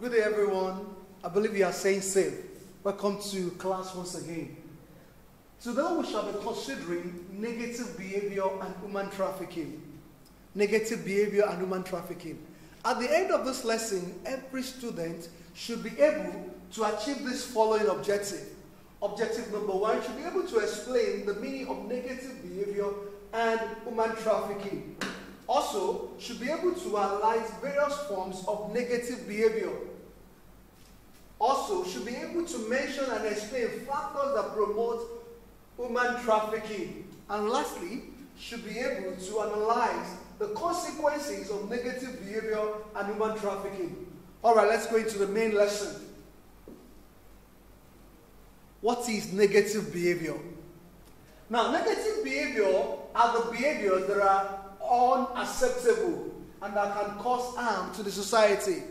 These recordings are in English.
Good day, everyone. I believe you are staying safe. Welcome to class once again. Today we shall be considering negative behavior and human trafficking. Negative behavior and human trafficking. At the end of this lesson, every student should be able to achieve this following objective. Objective number one, should be able to explain the meaning of negative behavior and human trafficking. Also, should be able to analyze various forms of negative behavior. Also, should be able to mention and explain factors that promote human trafficking. And lastly, should be able to analyze the consequences of negative behavior and human trafficking. All right, let's go into the main lesson. What is negative behavior? Now, negative behavior are the behaviors that are unacceptable and that can cause harm to the society.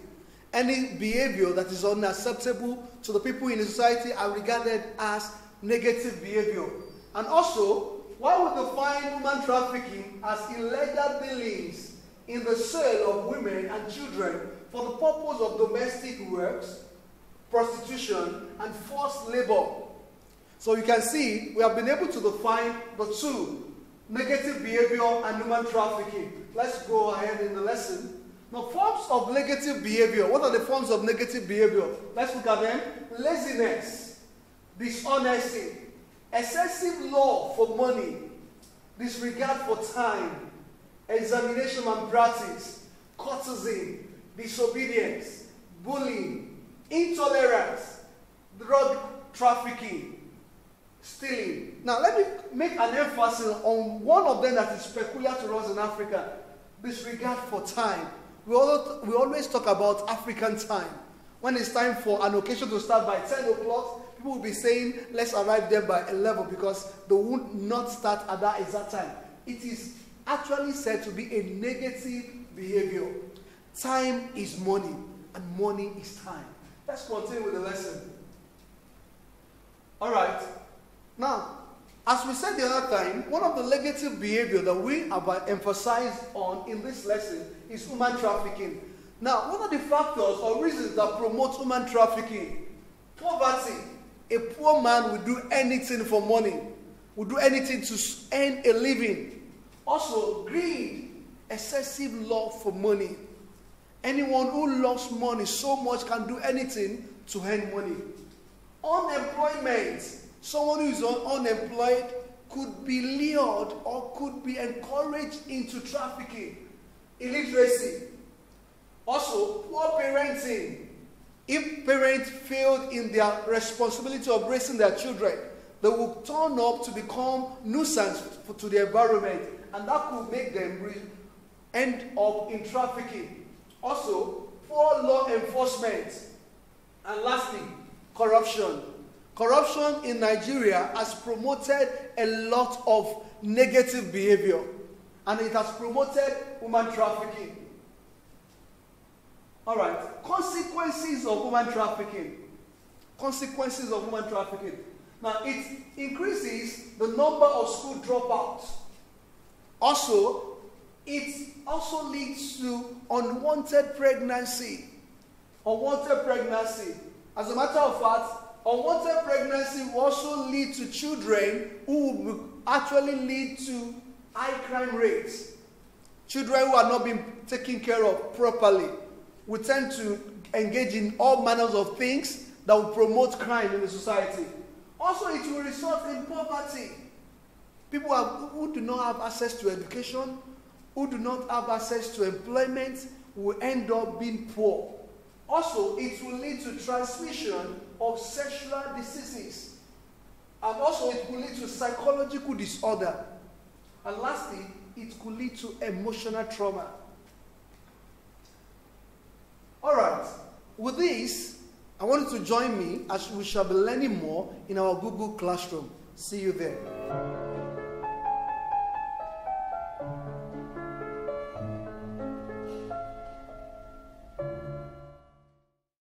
Any behavior that is unacceptable to the people in the society are regarded as negative behavior. And also, while we define human trafficking as illegal dealings in the sale of women and children for the purpose of domestic works, prostitution, and forced labor. So you can see, we have been able to define the two, negative behavior and human trafficking. Let's go ahead in the lesson. Now, forms of negative behavior. What are the forms of negative behavior? Let's look at them. Laziness, dishonesty, excessive love for money, disregard for time, examination and practice, courtesy, disobedience, bullying, intolerance, drug trafficking, stealing. Now, let me make an emphasis on one of them that is peculiar to us in Africa, disregard for time. We always talk about African time. When it's time for an occasion to start by 10 o'clock, people will be saying, let's arrive there by 11 because they would not start at that exact time. It is actually said to be a negative behavior. Time is money, and money is time. Let's continue with the lesson. All right. Now, as we said the other time, one of the negative behavior that we have emphasized on in this lesson is human trafficking. Now, what are the factors or reasons that promote human trafficking? Poverty. A poor man will do anything for money, will do anything to earn a living. Also, greed, excessive love for money. Anyone who loves money so much can do anything to earn money. Unemployment. Someone who is unemployed could be lured or could be encouraged into trafficking. Illiteracy. Also, poor parenting. If parents failed in their responsibility of raising their children, they will turn up to become nuisance to the environment, and that could make them end up in trafficking. Also, poor law enforcement. And lastly, corruption. Corruption in Nigeria has promoted a lot of negative behavior, and it has promoted human trafficking. All right, consequences of human trafficking. Consequences of human trafficking. Now, it increases the number of school dropouts. Also, it also leads to unwanted pregnancy. Unwanted pregnancy. As a matter of fact, unwanted pregnancy will also lead to children who will actually lead to high crime rates. Children who are not being taken care of properly will tend to engage in all manners of things that will promote crime in the society. Also, it will result in poverty. People who do not have access to education, who do not have access to employment, will end up being poor. Also, it will lead to transmission of sexual diseases. And also, it will lead to psychological disorder. And lastly, it could lead to emotional trauma. All right. With this, I want you to join me as we shall be learning more in our Google Classroom. See you there.